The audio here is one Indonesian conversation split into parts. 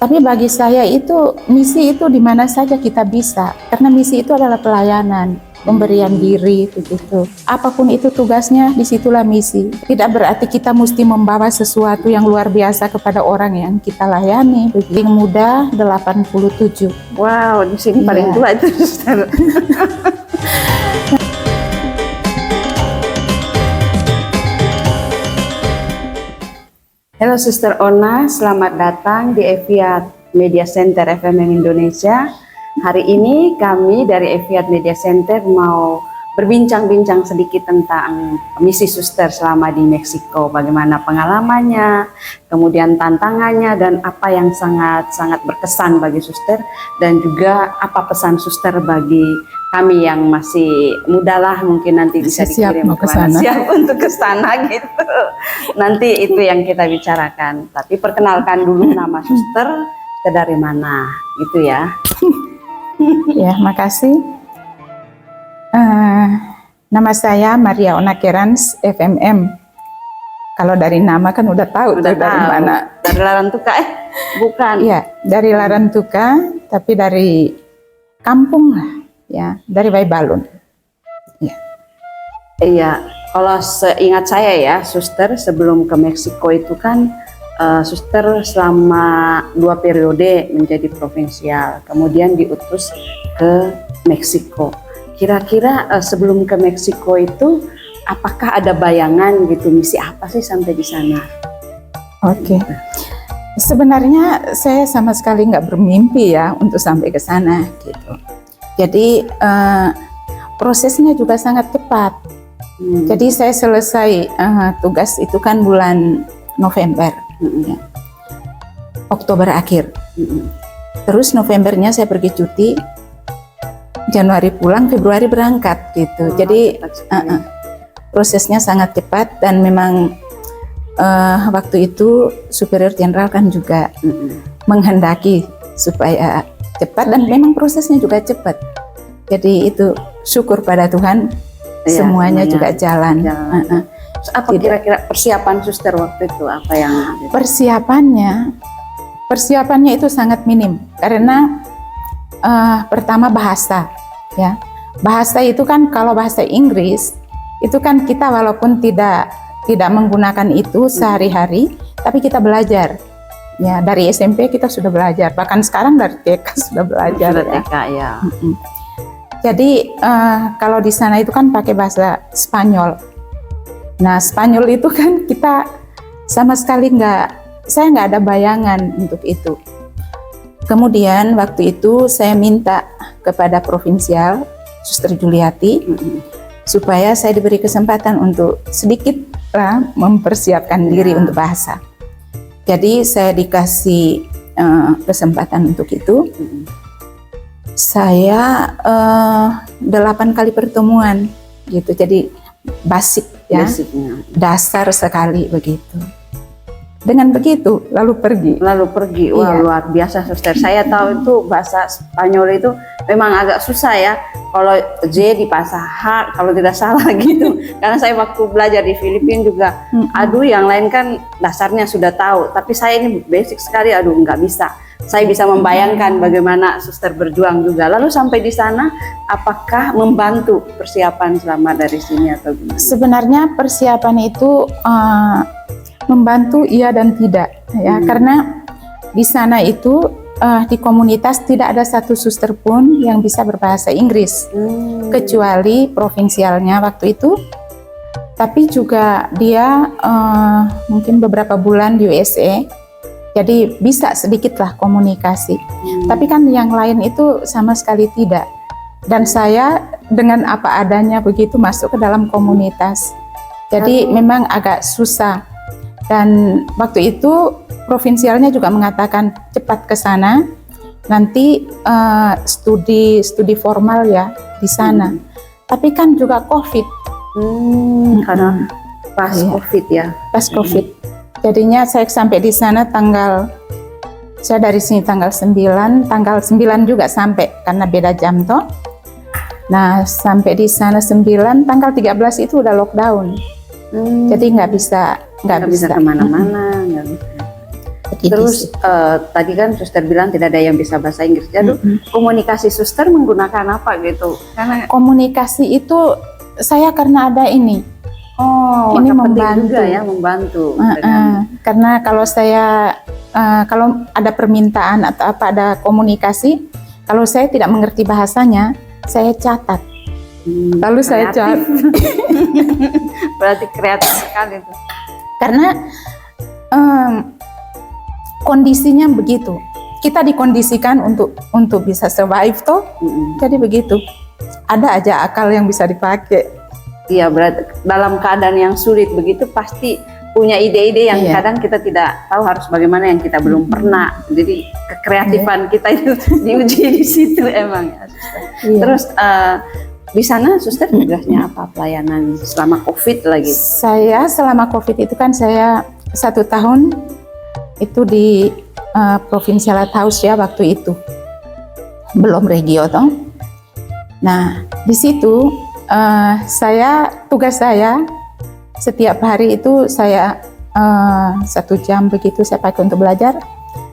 Tapi bagi saya itu misi itu di mana saja kita bisa, karena misi itu adalah pelayanan, pemberian diri begitu. Apapun itu tugasnya, disitulah misi. Tidak berarti kita mesti membawa sesuatu yang luar biasa kepada orang yang kita layani. Begitu. Muda 87. Wow, di sini paling tua itu, Suster. Halo Suster Ona, selamat datang di Eviat Media Center FMM Indonesia. Hari ini kami dari Eviat Media Center mau berbincang-bincang sedikit tentang misi Suster selama di Meksiko. Bagaimana pengalamannya, kemudian tantangannya, dan apa yang sangat-sangat berkesan bagi Suster. Dan juga apa pesan Suster bagi kami yang masih muda lah, mungkin nanti bisa dikirim kemana, siap untuk ke sana gitu. Nanti itu yang kita bicarakan. Tapi perkenalkan dulu nama Suster, dari mana gitu ya. Ya, makasih. Nama saya Maria Ona Kerans, FMM. Kalau dari nama kan udah tahu Udah dari mana. Dari Larantuka bukan? Iya, dari Larantuka, tapi dari kampung lah. Ya, dari Baybalun. Ya. Iya, kalau seingat saya ya, Suster sebelum ke Meksiko itu kan Suster selama 2 periode menjadi provinsial, kemudian diutus ke Meksiko. Kira-kira sebelum ke Meksiko itu, apakah ada bayangan gitu misi apa sih sampai di sana? Oke. Sebenarnya saya sama sekali nggak bermimpi ya untuk sampai ke sana gitu. Jadi prosesnya juga sangat cepat. Jadi saya selesai tugas itu kan bulan November, ya. Oktober akhir. Terus Novembernya saya pergi cuti, Januari pulang, Februari berangkat gitu. Jadi prosesnya sangat cepat dan memang waktu itu Superior Jenderal kan juga menghendaki supaya cepat dan memang prosesnya juga cepat. Jadi itu syukur pada Tuhan, ya, semuanya juga jalan. Apa kira-kira persiapan Suster waktu itu, apa yang persiapannya itu sangat minim karena pertama bahasa, ya. Bahasa itu kan kalau bahasa Inggris itu kan kita walaupun tidak menggunakan itu sehari-hari, tapi kita belajar. Ya, dari SMP kita sudah belajar, bahkan sekarang dari TK sudah belajar. TK ya. Jadi kalau di sana itu kan pakai bahasa Spanyol. Nah, Spanyol itu kan kita sama sekali saya nggak ada bayangan untuk itu. Kemudian waktu itu saya minta kepada provinsial Suster Juliati supaya saya diberi kesempatan untuk sedikit mempersiapkan diri untuk bahasa. Jadi saya dikasih kesempatan untuk itu. Saya 8 kali pertemuan gitu. Jadi basic ya, dasar sekali begitu. Dengan begitu lalu pergi. Wah, luar biasa Suster. Saya tahu itu bahasa Spanyol itu memang agak susah ya. Kalau J dipasang H kalau tidak salah gitu. Karena saya waktu belajar di Filipina juga, aduh yang lain kan dasarnya sudah tahu. Tapi saya ini basic sekali, aduh nggak bisa. Saya bisa membayangkan bagaimana Suster berjuang juga. Lalu sampai di sana, apakah membantu persiapan selama dari sini atau gimana? Sebenarnya persiapan itu membantu iya dan tidak ya, karena di sana itu di komunitas tidak ada satu suster pun yang bisa berbahasa Inggris kecuali provinsialnya waktu itu, tapi juga dia mungkin beberapa bulan di USA, jadi bisa sedikit lah komunikasi. Tapi kan yang lain itu sama sekali tidak, dan saya dengan apa adanya begitu masuk ke dalam komunitas, jadi memang agak susah. Dan waktu itu provinsialnya juga mengatakan cepat ke sana, nanti studi formal ya di sana. Tapi kan juga COVID. Karena pas COVID ya. Pas COVID. Jadinya saya sampai di sana saya dari sini tanggal 9 juga sampai karena beda jam toh. Nah, sampai di sana 9, tanggal 13 itu udah lockdown. Jadi nggak bisa kemana-mana, nggak bisa. Seperti Terus di situ. tadi kan suster bilang tidak ada yang bisa bahasa Inggris. Jadi komunikasi suster menggunakan apa gitu? Karena Komunikasi itu saya karena ada ini. Ini maka penting membantu. juga ya membantu. Karena kalau saya kalau ada permintaan atau apa ada komunikasi, kalau saya tidak mengerti bahasanya, saya catat. Lalu saya catat. Berarti kreatif sekali itu. Karena kondisinya begitu. Kita dikondisikan untuk bisa survive toh. Jadi begitu. Ada aja akal yang bisa dipakai. Iya, berarti dalam keadaan yang sulit begitu pasti punya ide-ide yang kadang kita tidak tahu harus bagaimana, yang kita belum pernah. Jadi kekreatifan kita itu diuji di situ emang ya, suster. Terus di sana suster tugasnya apa, pelayanan selama COVID lagi? Saya selama COVID itu kan saya 1 tahun itu di Provincial House ya waktu itu, belum regio toh. Nah di situ tugas saya setiap hari itu saya 1 jam begitu saya pakai untuk belajar.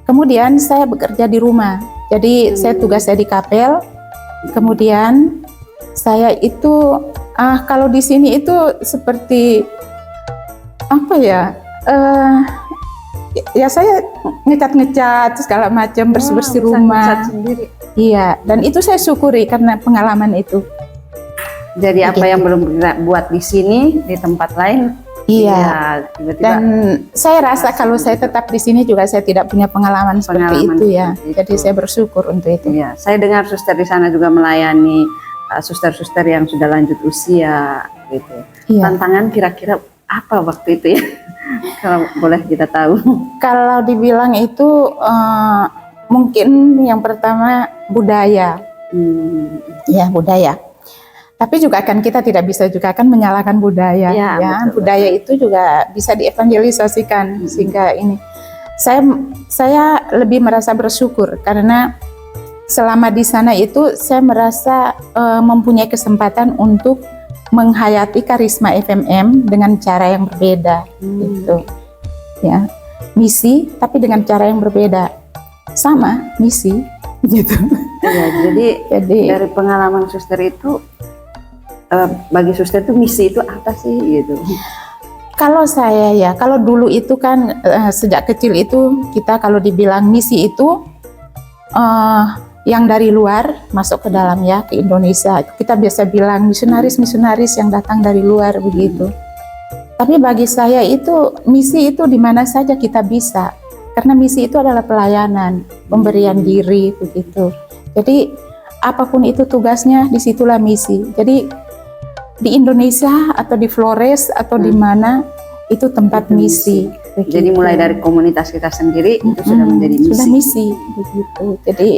Kemudian saya bekerja di rumah. Jadi tugas saya di kapel. Kemudian saya itu kalau di sini itu seperti apa ya? Ya saya ngecat segala macam, bersih-bersih rumah. Ngecat sendiri. Iya, dan itu saya syukuri karena pengalaman itu. Jadi apa yang belum buat di sini di tempat lain, iya. Tiba-tiba. Dan saya rasa kalau saya tetap di sini juga saya tidak punya pengalaman seperti itu ya. Jadi saya bersyukur untuk itu. Iya, saya dengar suster di sana juga melayani suster-suster yang sudah lanjut usia, gitu. Iya. Tantangan kira-kira apa waktu itu ya? Kalau boleh kita tahu. Kalau dibilang itu mungkin yang pertama budaya. Ya budaya. Tapi juga kan kita tidak bisa juga kan menyalahkan budaya ya. Betul, budaya itu juga bisa dievangelisasikan sehingga ini. Saya lebih merasa bersyukur karena selama di sana itu saya merasa mempunyai kesempatan untuk menghayati karisma FMM dengan cara yang berbeda gitu. Ya. Misi tapi dengan cara yang berbeda. Sama misi gitu. Ya, jadi dari pengalaman suster itu bagi suster itu misi itu apa sih gitu? Kalau saya ya, kalau dulu itu kan sejak kecil itu kita kalau dibilang misi itu yang dari luar masuk ke dalam ya ke Indonesia. Kita biasa bilang misionaris-misionaris yang datang dari luar begitu. Tapi bagi saya itu misi itu di mana saja kita bisa. Karena misi itu adalah pelayanan, pemberian diri begitu. Jadi apapun itu tugasnya, disitulah misi. Jadi di Indonesia atau di Flores atau di mana itu tempat misi. Begitu. Jadi mulai dari komunitas kita sendiri itu sudah menjadi misi. Sudah misi begitu. Jadi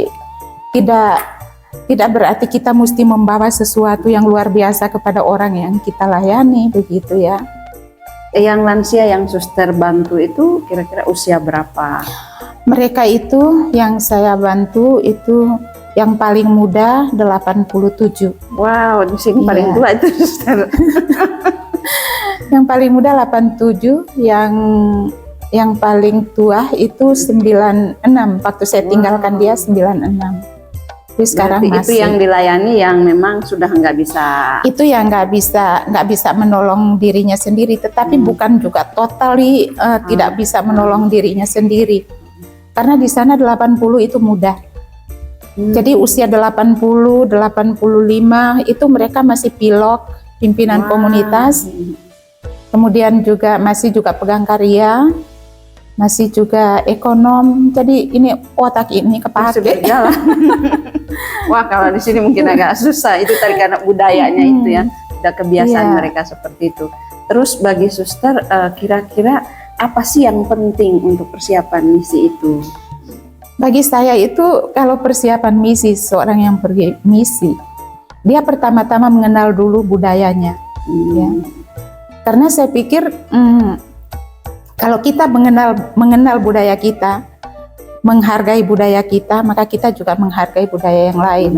tidak berarti kita mesti membawa sesuatu yang luar biasa kepada orang yang kita layani begitu ya. Yang lansia yang suster bantu itu kira-kira usia berapa? Mereka itu yang saya bantu itu yang paling muda 87. Wow, di sini paling tua itu suster. Yang paling muda 87, yang paling tua itu 96. Waktu saya tinggalkan dia 96. Tapi sekarang berarti masih. Itu yang dilayani yang memang sudah nggak bisa. Itu yang nggak bisa menolong dirinya sendiri, tetapi bukan juga totally tidak bisa menolong dirinya sendiri. Karena di sana 80 itu muda. Jadi usia 80, 85 itu mereka masih pilot, pimpinan komunitas. Kemudian masih juga pegang karya, masih juga ekonom. Jadi ini otak ini kepake. Wah, kalau di sini mungkin agak susah. Itu tadi karena budayanya itu ya, udah kebiasaan mereka seperti itu. Terus bagi suster, kira-kira apa sih yang penting untuk persiapan misi itu? Bagi saya itu kalau persiapan misi, seorang yang pergi misi, dia pertama-tama mengenal dulu budayanya. Ya. Karena saya pikir kalau kita mengenal budaya kita, menghargai budaya kita, maka kita juga menghargai budaya yang lain.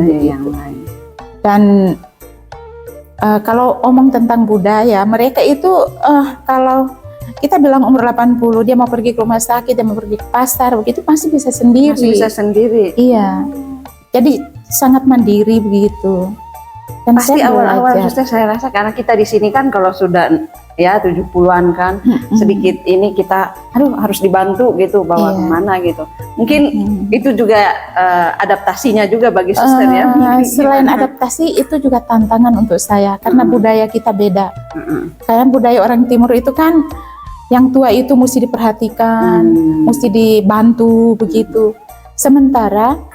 Dan kalau omong tentang budaya, mereka itu kalau Kita bilang umur 80, dia mau pergi ke rumah sakit, dia mau pergi ke pasar, begitu masih bisa sendiri. Masih bisa sendiri. Iya. Jadi sangat mandiri begitu. Dan Pasti saya awal-awal belajar. suster saya rasa karena kita di sini kan kalau sudah ya 70-an kan sedikit ini kita harus dibantu gitu bawa Iya. kemana gitu. Mungkin itu juga adaptasinya juga bagi suster ya. Selain adaptasi itu juga tantangan untuk saya karena budaya kita beda. Kayak budaya orang timur itu kan yang tua itu mesti diperhatikan, mesti dibantu begitu. Sementara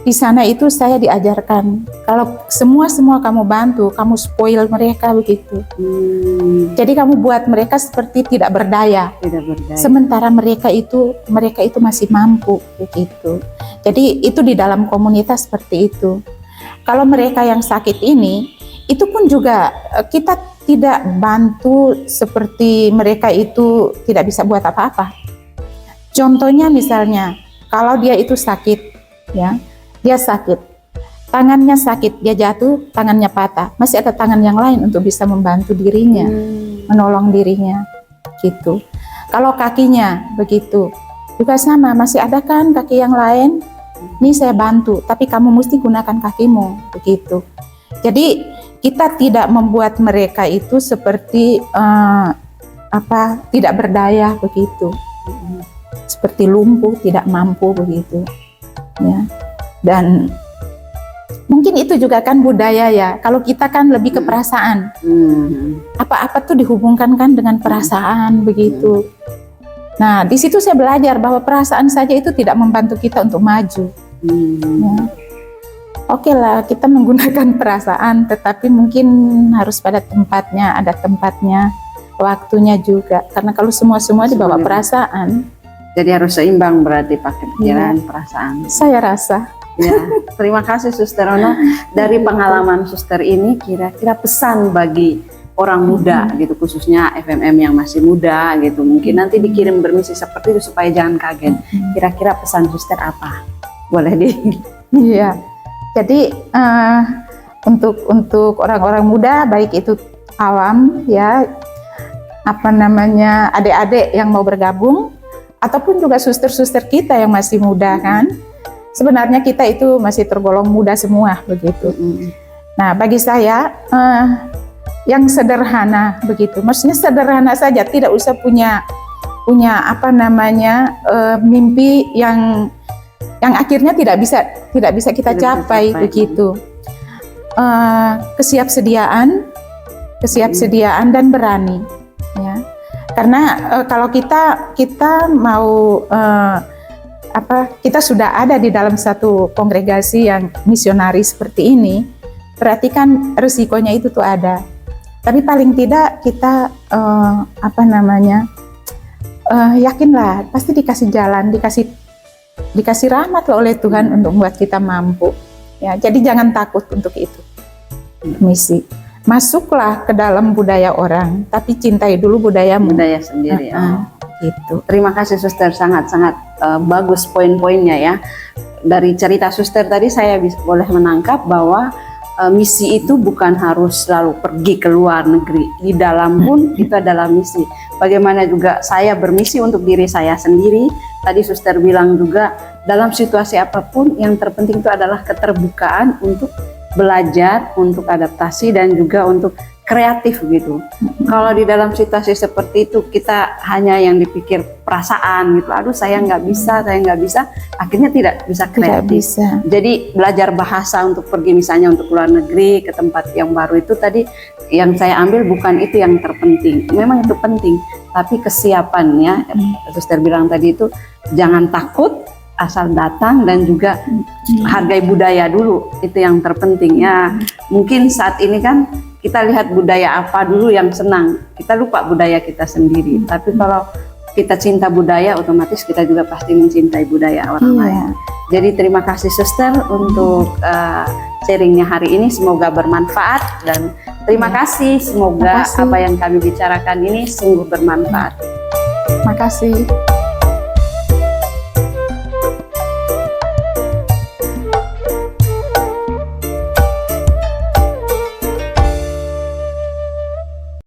di sana itu saya diajarkan kalau semua kamu bantu, kamu spoil mereka begitu. Jadi kamu buat mereka seperti tidak berdaya. Tidak berdaya. Sementara mereka itu masih mampu begitu. Jadi itu di dalam komunitas seperti itu. Kalau mereka yang sakit ini, itu pun juga kita tidak bantu seperti mereka itu tidak bisa buat apa-apa. Contohnya misalnya, kalau dia itu sakit, ya, dia sakit, tangannya sakit, dia jatuh, tangannya patah, masih ada tangan yang lain untuk bisa membantu dirinya, menolong dirinya, gitu. Kalau kakinya begitu, juga sama, masih ada kan kaki yang lain, ini saya bantu, tapi kamu mesti gunakan kakimu, begitu. Jadi kita tidak membuat mereka itu seperti tidak berdaya begitu, seperti lumpuh, tidak mampu begitu, ya. Dan mungkin itu juga kan budaya ya. Kalau kita kan lebih ke perasaan, apa-apa tuh dihubungkan kan dengan perasaan begitu. Nah di situ saya belajar bahwa perasaan saja itu tidak membantu kita untuk maju. Ya. Oke lah, kita menggunakan perasaan, tetapi mungkin harus pada tempatnya, ada tempatnya, waktunya juga. Karena kalau semua dibawa perasaan, jadi harus seimbang berarti pakai pikiran, perasaan. Saya rasa. Ya, terima kasih Suster Rono. Dari pengalaman Suster ini, kira-kira pesan bagi orang muda gitu, khususnya FMM yang masih muda gitu, mungkin nanti dikirim bermisi seperti itu supaya jangan kaget. Kira-kira pesan Suster apa? Boleh di? Iya. Jadi untuk orang-orang muda, baik itu awam ya, adik-adik yang mau bergabung, ataupun juga suster-suster kita yang masih muda kan. Sebenarnya kita itu masih tergolong muda semua begitu. Nah bagi saya yang sederhana begitu, maksudnya sederhana saja, tidak usah punya mimpi yang akhirnya tidak bisa kita capai begitu. Kesiapsediaan dan berani ya. Karena kalau kita mau kita sudah ada di dalam satu kongregasi yang misionaris seperti ini, berarti kan risikonya itu tuh ada. Tapi paling tidak kita yakinlah pasti dikasih jalan, dikasih rahmat oleh Tuhan untuk membuat kita mampu. Ya, jadi jangan takut untuk itu. Misi. Masuklah ke dalam budaya orang, tapi cintai dulu budayamu. Budaya sendiri. Gitu. Terima kasih Suster, sangat-sangat bagus poin-poinnya ya. Dari cerita Suster tadi saya boleh menangkap bahwa misi itu bukan harus selalu pergi ke luar negeri. Di dalam pun itu adalah misi. Bagaimana juga saya bermisi untuk diri saya sendiri. Tadi Suster bilang juga dalam situasi apapun yang terpenting itu adalah keterbukaan untuk belajar, untuk adaptasi dan juga untuk kreatif gitu. Kalau di dalam situasi seperti itu kita hanya yang dipikir perasaan gitu, aduh saya nggak bisa, akhirnya tidak bisa kreatif. Tidak bisa. Jadi belajar bahasa untuk pergi misalnya untuk luar negeri ke tempat yang baru itu tadi yang saya ambil bukan itu yang terpenting. Memang itu penting, tapi kesiapannya, Suster bilang tadi itu jangan takut, asal datang dan juga hargai budaya dulu, itu yang terpenting ya. Mungkin saat ini kan kita lihat budaya apa dulu yang senang, kita lupa budaya kita sendiri. Tapi kalau kita cinta budaya, otomatis kita juga pasti mencintai budaya orang lain. Jadi terima kasih Suster untuk sharingnya hari ini, semoga bermanfaat dan terima kasih, semoga apa yang kami bicarakan ini sungguh bermanfaat. Terima kasih.